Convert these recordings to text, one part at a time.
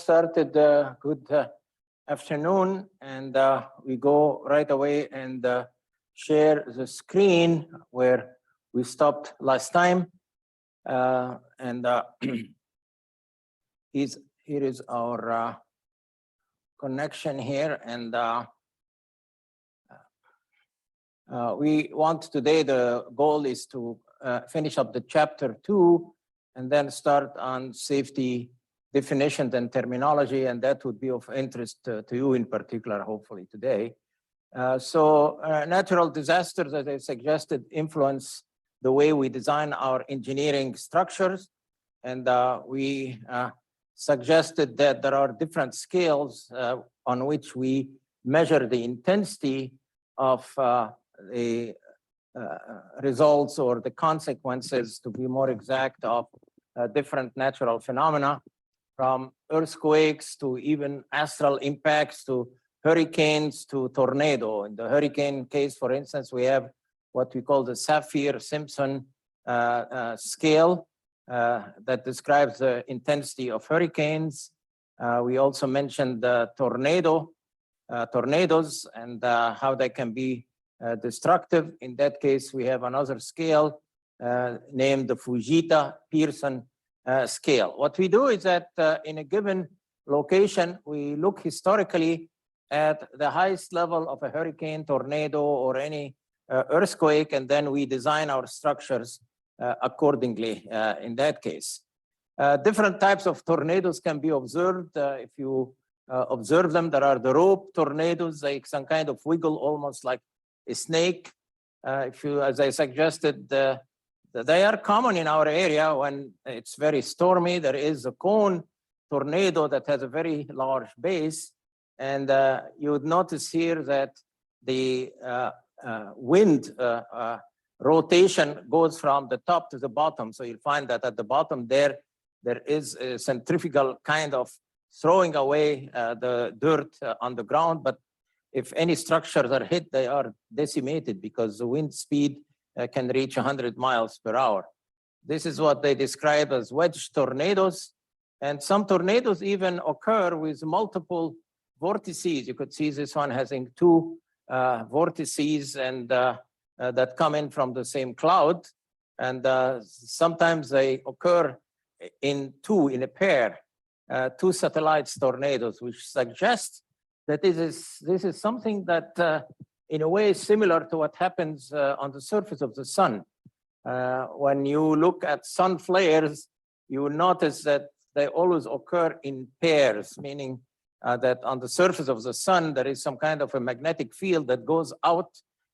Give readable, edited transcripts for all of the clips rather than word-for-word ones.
started. Good afternoon, and we go right away and share the screen where we stopped last time. Here is our connection here, and we want today, the goal is to finish up the chapter 2 and then start on safety definitions and terminology, and that would be of interest to you in particular, hopefully today. Natural disasters, as I suggested, influence the way we design our engineering structures, and we suggested that there are different scales on which we measure the intensity of the results or the consequences, to be more exact, of different natural phenomena, from earthquakes to even astral impacts to hurricanes to tornado. In the hurricane case, for instance, we have what we call the Saffir-Simpson scale that describes the intensity of hurricanes. We also mentioned the tornadoes and how they can be destructive. In that case, we have another scale named the Fujita-Pearson scale. What we do is that in a given location, we look historically at the highest level of a hurricane, tornado, or any earthquake, and then we design our structures accordingly in that case. Different types of tornadoes can be observed. If you observe them, there are the rope tornadoes, like some kind of wiggle, almost like a snake. If you, as I suggested, they are common in our area when it's very stormy. There is a cone tornado that has a very large base, and you would notice here that the wind rotation goes from the top to the bottom. So you'll find that at the bottom there is a centrifugal kind of throwing away the dirt on the ground. But if any structures are hit, they are decimated because the wind speed can reach 100 miles per hour. This is what they describe as wedge tornadoes. And some tornadoes even occur with multiple vortices. You could see this one having two vortices and that come in from the same cloud. And sometimes they occur in a pair, two satellites tornadoes, which suggests that this is something that in a way similar to what happens on the surface of the sun. When you look at sun flares, you will notice that they always occur in pairs, meaning that on the surface of the sun, there is some kind of a magnetic field that goes out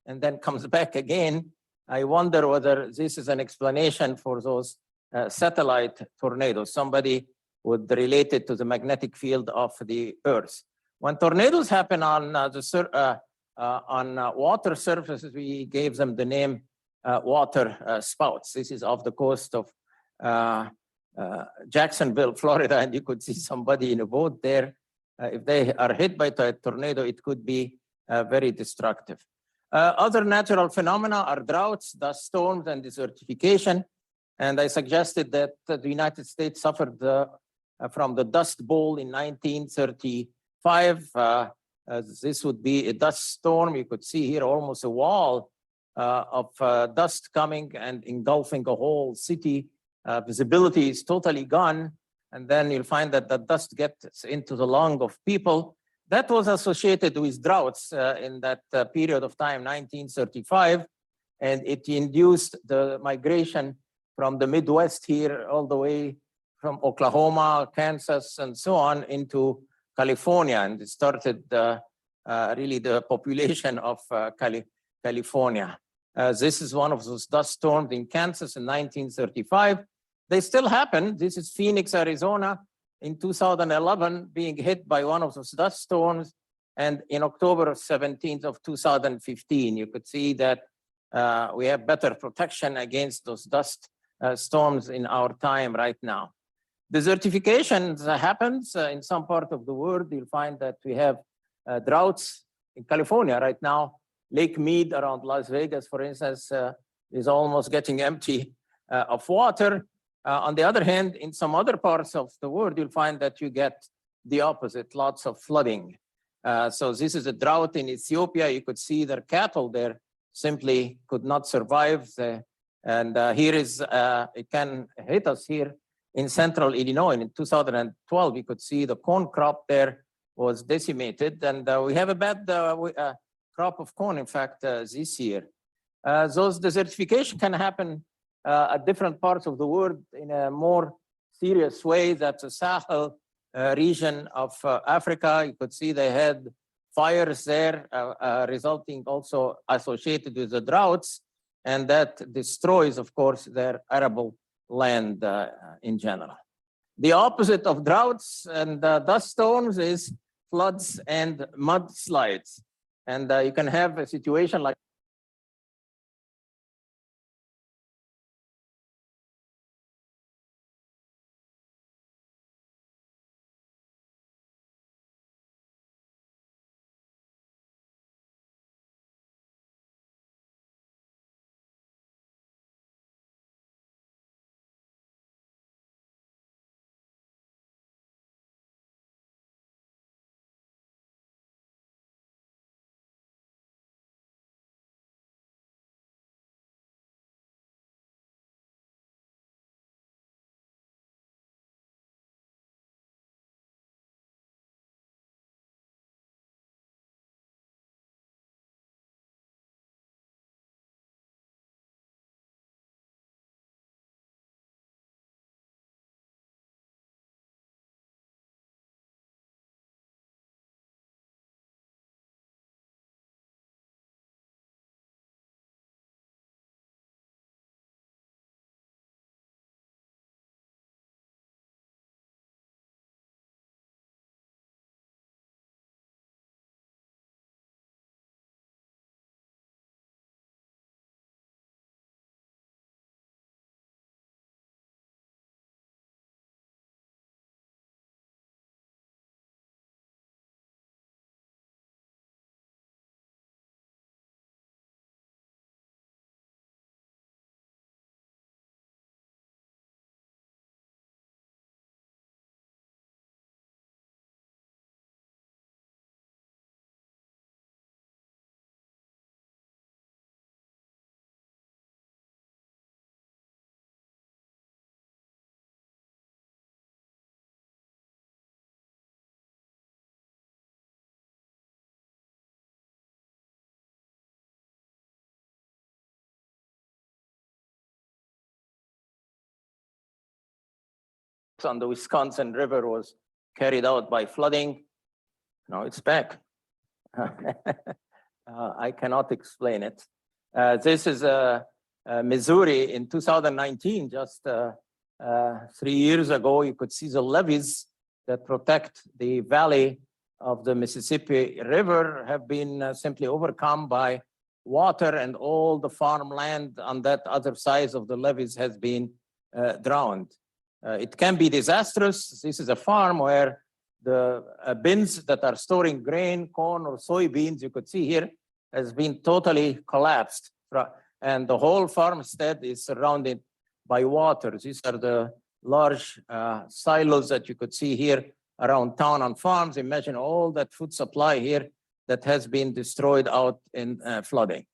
and then comes back again. I wonder whether this is an explanation for those satellite tornadoes. Somebody would relate it to the magnetic field of the Earth. When tornadoes happen on water surfaces, we gave them the name water spouts. This is off the coast of Jacksonville, Florida, and you could see somebody in a boat there. If they are hit by a tornado, it could be very destructive. Other natural phenomena are droughts, dust storms, and desertification. And I suggested that the United States suffered from the Dust Bowl in 1935. This would be a dust storm. You could see here almost a wall of dust coming and engulfing a whole city. Visibility is totally gone. And then you'll find that the dust gets into the lung of people. That was associated with droughts in that period of time, 1935. And it induced the migration from the Midwest here all the way from Oklahoma, Kansas, and so on into California. And it started really the population of California. This is one of those dust storms in Kansas in 1935. They still happen. This is Phoenix, Arizona in 2011 being hit by one of those dust storms. And in October 17th of 2015, you could see that we have better protection against those dust storms in our time right now. Desertification happens in some part of the world. You'll find that we have droughts in California right now. Lake Mead around Las Vegas, for instance, is almost getting empty of water. On the other hand, in some other parts of the world, you'll find that you get the opposite, lots of flooding. So this is a drought in Ethiopia. You could see their cattle there simply could not survive. And here is, it can hit us here in central Illinois. In 2012, you could see the corn crop there was decimated. And we have a bad crop of corn, in fact, this year. Those desertification can happen at different parts of the world in a more serious way. That's the Sahel region of Africa. You could see they had fires there, resulting also associated with the droughts, and that destroys, of course, their arable land in general. The opposite of droughts and dust storms is floods and mudslides. And you can have a situation like on the Wisconsin River was carried out by flooding. Now it's back. I cannot explain it. This is Missouri in 2019, just 3 years ago. You could see the levees that protect the valley of the Mississippi River have been simply overcome by water, and all the farmland on that other side of the levees has been drowned. It can be disastrous. This is a farm where the bins that are storing grain, corn, or soybeans, you could see here, has been totally collapsed. And the whole farmstead is surrounded by water. These are the large silos that you could see here around town on farms. Imagine all that food supply here that has been destroyed out in flooding.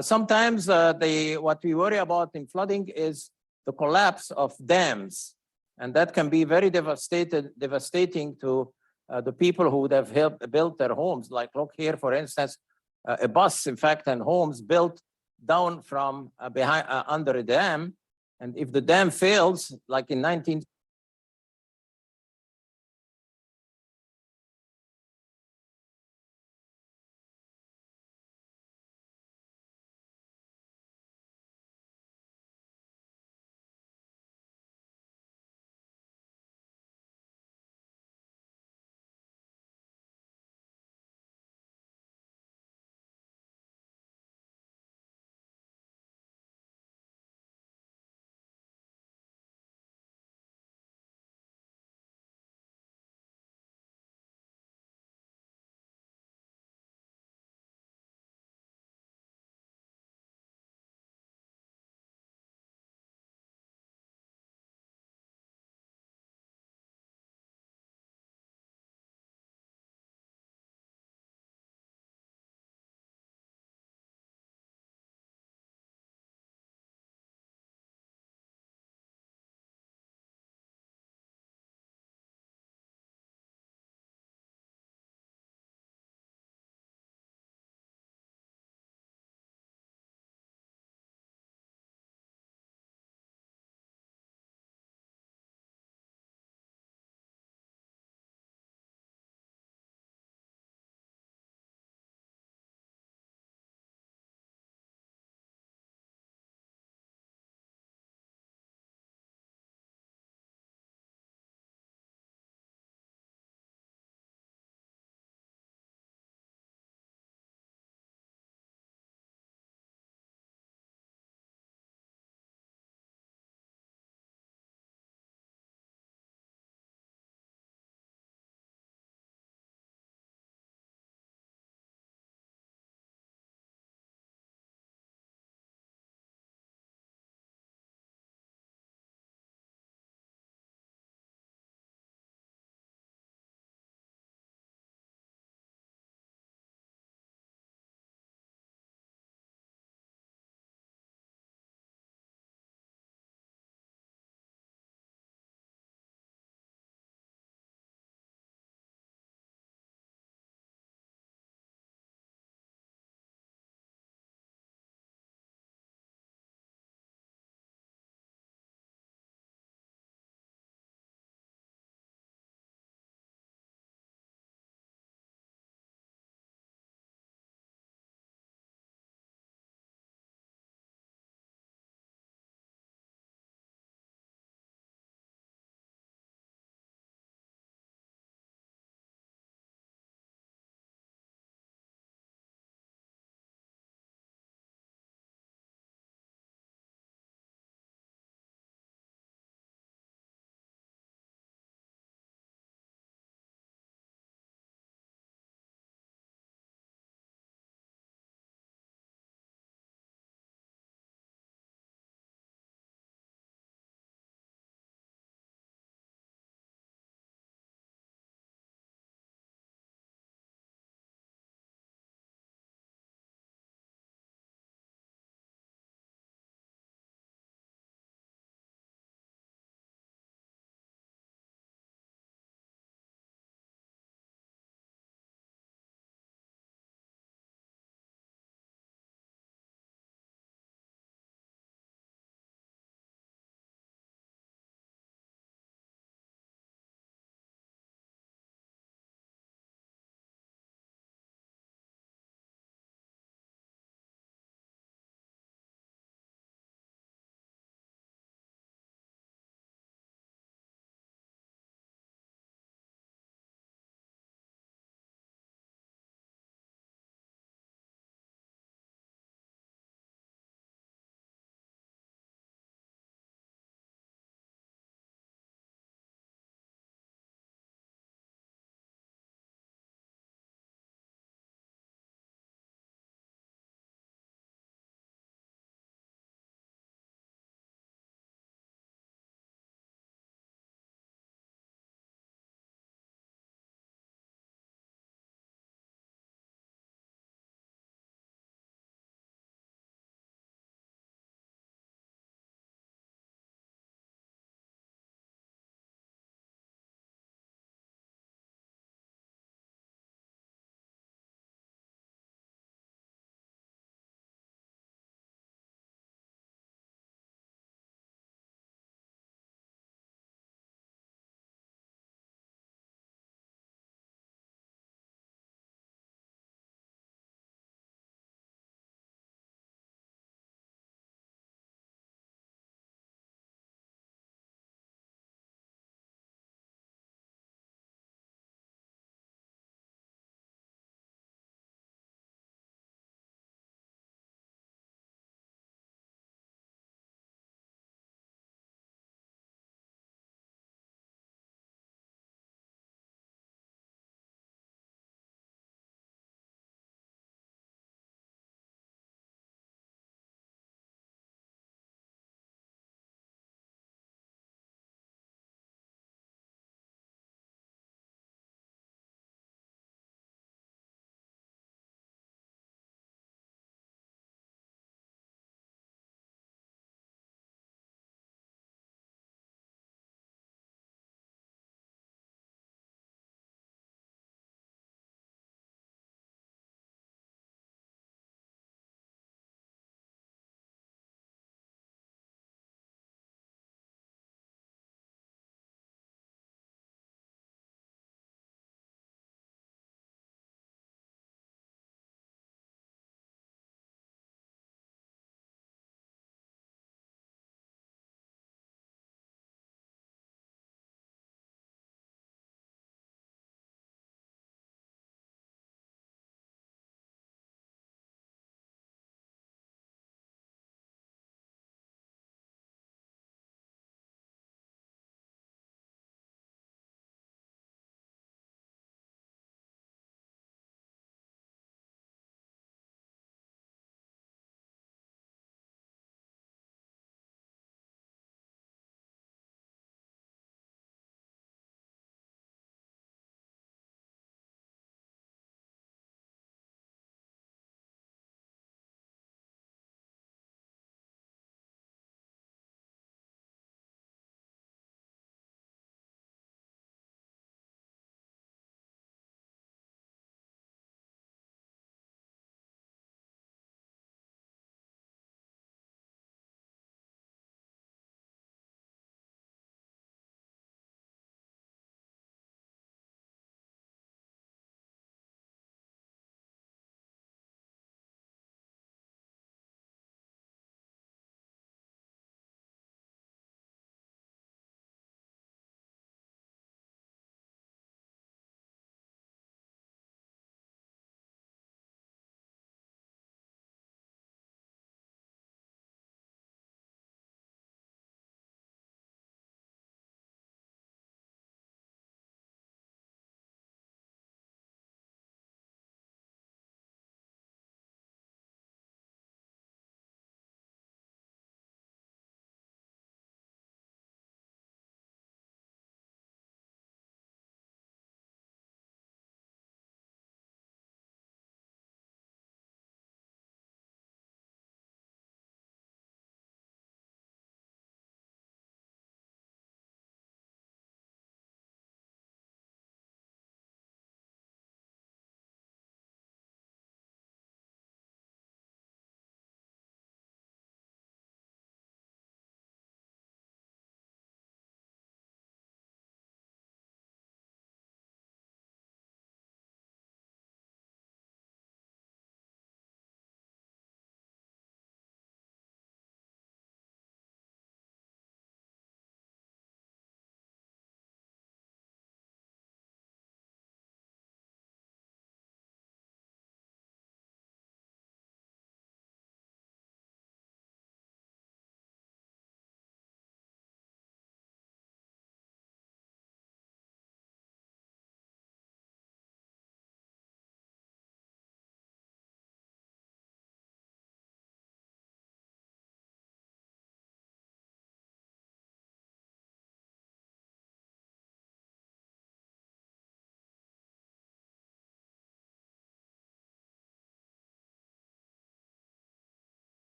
Sometimes what we worry about in flooding is the collapse of dams. And that can be very devastating to the people who would have helped build their homes. Like look here, for instance, a bus, in fact, and homes built down from behind under a dam. And if the dam fails, like in 19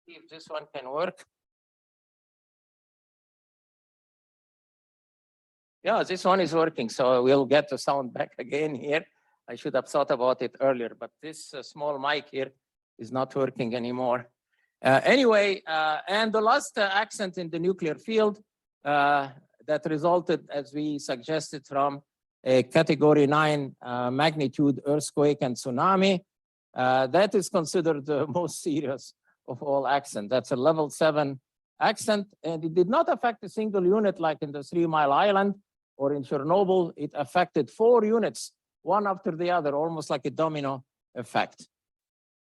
See if this one can work. Yeah, this one is working, so we'll get the sound back again here. I should have thought about it earlier, but this small mic here is not working anymore. Anyway, and the last accent in the nuclear field that resulted, as we suggested, from a category 9 magnitude earthquake and tsunami, that is considered the most serious of all accents. That's a level 7 accent, and it did not affect a single unit like in the 3 Mile Island or in Chernobyl. It affected 4 units, one after the other, almost like a domino effect.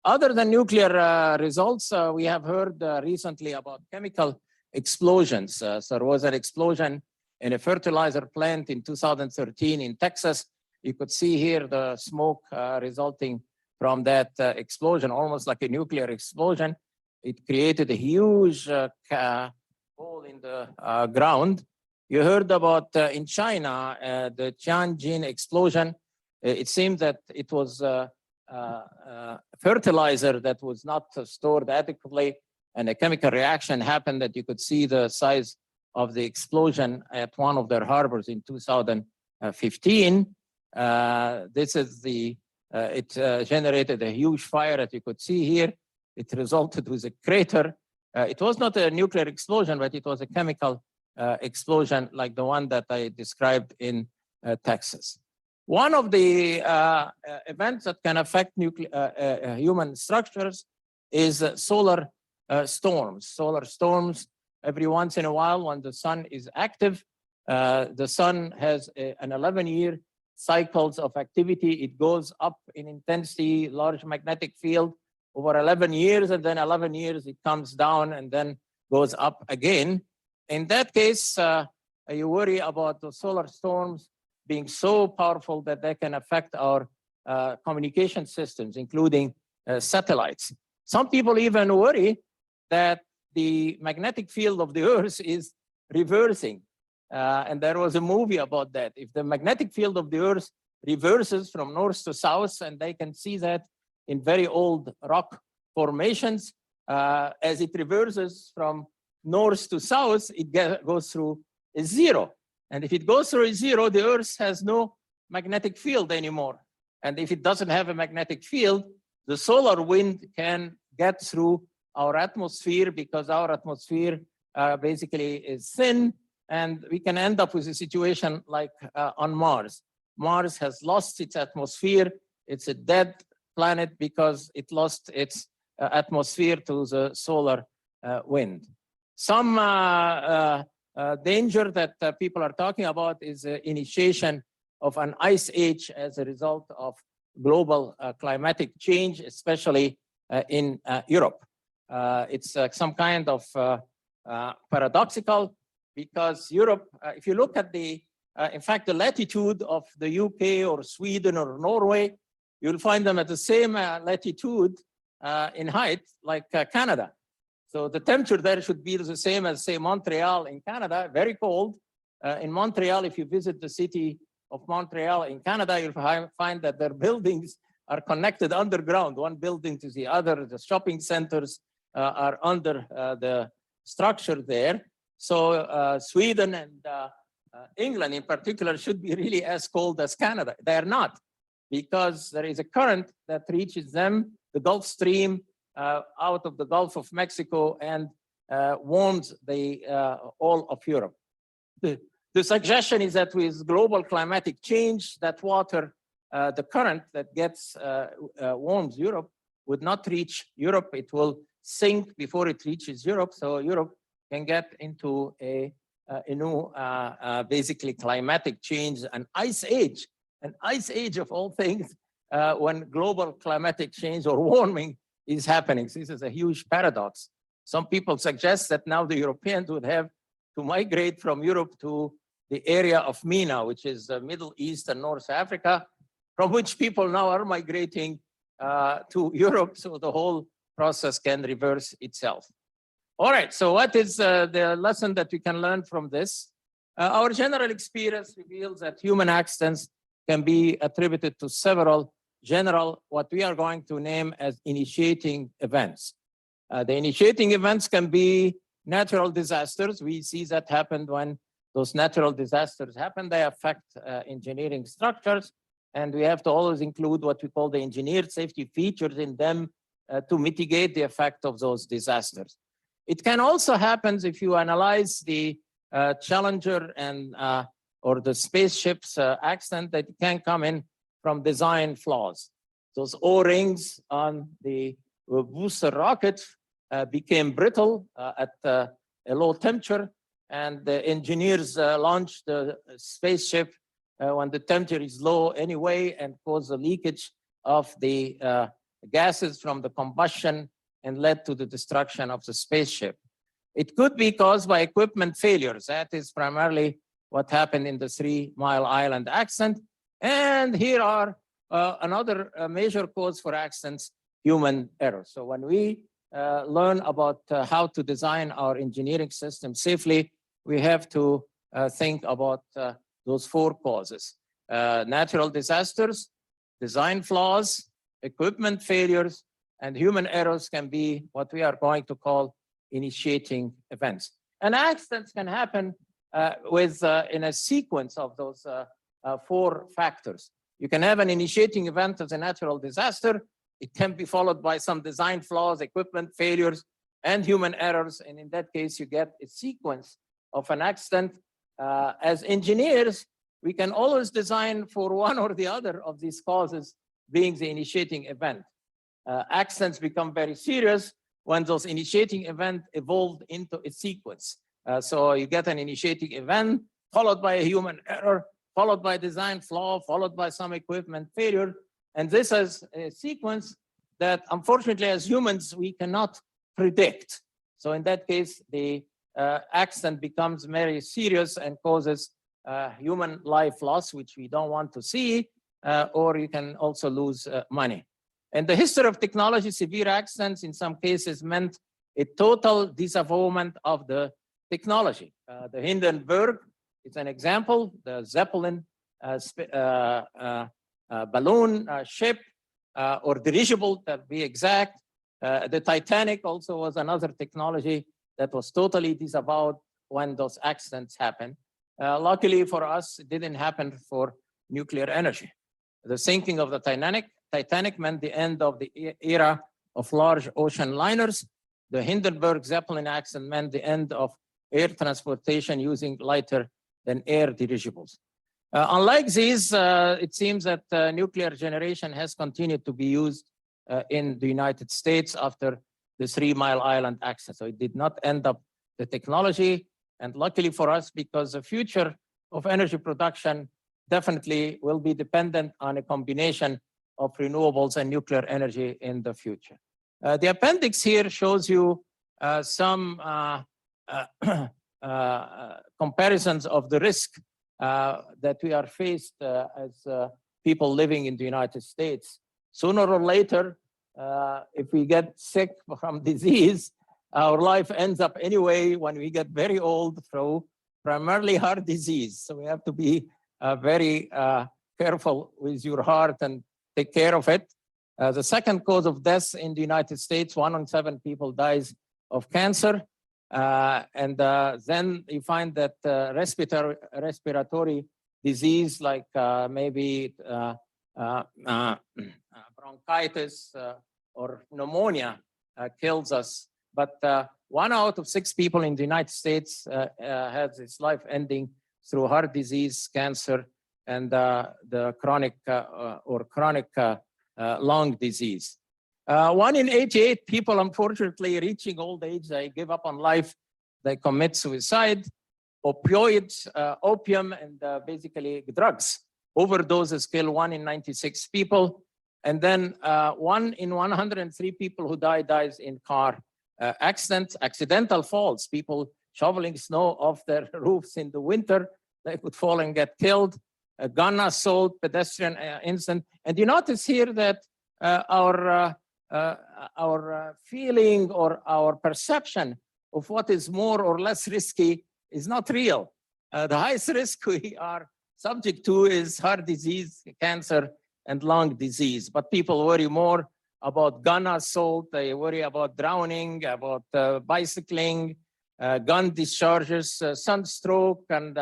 Other than nuclear results, we have heard recently about chemical explosions. So there was an explosion in a fertilizer plant in 2013 in Texas. You could see here the smoke resulting from that explosion, almost like a nuclear explosion. It created a huge hole in the ground. You heard about in China, the Tianjin explosion. It seemed that it was fertilizer that was not stored adequately, and a chemical reaction happened that you could see the size of the explosion at one of their harbors in 2015. This is the, it generated a huge fire that you could see here. It resulted with a crater. It was not a nuclear explosion, but it was a chemical explosion like the one that I described in Texas. One of the events that can affect human structures is solar storms. Solar storms, every once in a while when the sun is active, the sun has an 11-year cycles of activity. It goes up in intensity, large magnetic field over 11 years, and then 11 years it comes down and then goes up again. In that case, you worry about the solar storms being so powerful that they can affect our communication systems, including satellites. Some people even worry that the magnetic field of the Earth is reversing. And there was a movie about that. If the magnetic field of the Earth reverses from north to south, and they can see that in very old rock formations, as it reverses from north to south, it goes through a zero. And if it goes through a zero, the Earth has no magnetic field anymore. And if it doesn't have a magnetic field, the solar wind can get through our atmosphere, because our atmosphere basically is thin, and we can end up with a situation like on Mars. Mars has lost its atmosphere. It's a dead planet because it lost its atmosphere to the solar wind. Some danger that people are talking about is the initiation of an ice age as a result of global climatic change, especially in Europe. It's some kind of paradoxical, because Europe, if you look at the, in fact, the latitude of the UK or Sweden or Norway, you'll find them at the same latitude in height like Canada. So the temperature there should be the same as, say, Montreal in Canada, very cold. In Montreal, if you visit the city of Montreal in Canada, you'll find that their buildings are connected underground, one building to the other. The shopping centers are under the structure there. So Sweden and England in particular should be really as cold as Canada. They are not, because there is a current that reaches them, the Gulf Stream, out of the Gulf of Mexico, and warms the all of Europe. The suggestion is that with global climatic change, that water, the current that gets warms Europe would not reach Europe. It will sink before it reaches Europe. So Europe can get into a new, basically climatic change, an ice age of all things, when global climatic change or warming is happening. So this is a huge paradox. Some people suggest that now the Europeans would have to migrate from Europe to the area of MENA, which is the Middle East and North Africa, from which people now are migrating to Europe, so the whole process can reverse itself. All right, so what is the lesson that we can learn from this? Our general experience reveals that human accidents can be attributed to several general, what we are going to name as initiating events. The initiating events can be natural disasters. We see that happened when those natural disasters happen. They affect engineering structures, and we have to always include what we call the engineered safety features in them to mitigate the effect of those disasters. It can also happen if you analyze the Challenger and or the spaceship's accident, that can come in from design flaws. Those O-rings on the booster rocket became brittle at a low temperature, and the engineers launched the spaceship when the temperature is low anyway, and cause the leakage of the gases from the combustion and led to the destruction of the spaceship. It could be caused by equipment failures. That is primarily what happened in the 3 Mile Island accident. And here are another major cause for accidents, human error. So when we learn about how to design our engineering system safely, we have to think about those 4 causes: natural disasters, design flaws, equipment failures, and human errors can be what we are going to call initiating events. And accidents can happen in a sequence of those 4 factors. You can have an initiating event as a natural disaster. It can be followed by some design flaws, equipment failures, and human errors. And in that case, you get a sequence of an accident. As engineers, we can always design for one or the other of these causes being the initiating event. Accidents become very serious when those initiating events evolve into a sequence. So you get an initiating event, followed by a human error, followed by design flaw, followed by some equipment failure. And this is a sequence that, unfortunately, as humans, we cannot predict. So in that case, the accident becomes very serious and causes human life loss, which we don't want to see, or you can also lose money. And the history of technology, severe accidents in some cases meant a total disavowment of the technology. The Hindenburg is an example, the Zeppelin balloon ship, or dirigible to be exact. The Titanic also was another technology that was totally disavowed when those accidents happened. Luckily for us, it didn't happen for nuclear energy. The sinking of the Titanic meant the end of the era of large ocean liners. The Hindenburg Zeppelin accident meant the end of air transportation using lighter than air dirigibles. Unlike these, it seems that nuclear generation has continued to be used in the United States after the 3 Mile Island accident. So it did not end up the technology. And luckily for us, because the future of energy production definitely will be dependent on a combination of renewables and nuclear energy in the future. The appendix here shows you some comparisons of the risk that we are faced as people living in the United States. Sooner or later, if we get sick from disease, our life ends up anyway when we get very old through primarily heart disease. So we have to be very careful with your heart and take care of it. The second cause of death in the United States, 1 in 7 people dies of cancer. Then you find that respiratory disease like maybe bronchitis or pneumonia kills us. But 1 out of 6 people in the United States has its life ending through heart disease, cancer, and the chronic lung disease. 1 in 88 people, unfortunately, reaching old age, they give up on life, they commit suicide. Opioids, opium, and basically drugs. Overdoses kill 1 in 96 people. And then 1 in 103 people who dies in car accidents, accidental falls, people shoveling snow off their roofs in the winter, they could fall and get killed. A gun assault, pedestrian incident. And you notice here that our feeling or our perception of what is more or less risky is not real. The highest risk we are subject to is heart disease, cancer, and lung disease. But people worry more about gun assault, they worry about drowning, about bicycling, gun discharges, sunstroke, and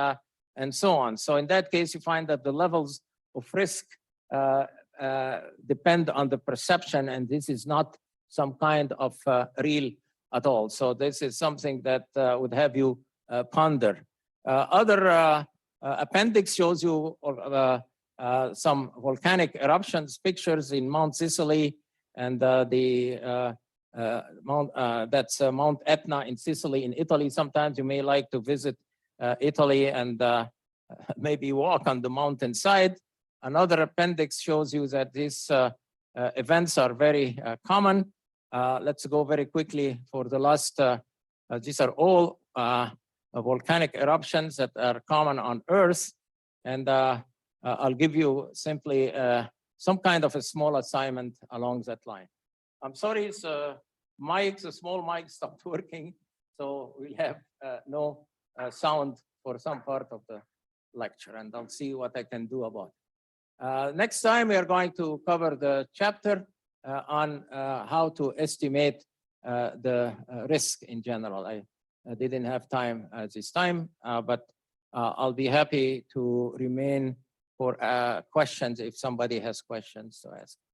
so on. So in that case, you find that the levels of risk depend on the perception, and this is not some kind of real at all. So this is something that would have you ponder. Other appendix shows you some volcanic eruptions pictures in Mount Sicily, and that's Mount Etna in Sicily, in Italy. Sometimes you may like to visit Italy and maybe walk on the mountainside. Another appendix shows you that these events are very common. Let's go very quickly for the last. These are all volcanic eruptions that are common on Earth. And I'll give you simply some kind of a small assignment along that line. I'm sorry, the small mic stopped working, so we'll have no sound for some part of the lecture, and I'll see what I can do about it. Next time, we are going to cover the chapter on how to estimate the risk in general. I didn't have time this time, but I'll be happy to remain for questions if somebody has questions to ask.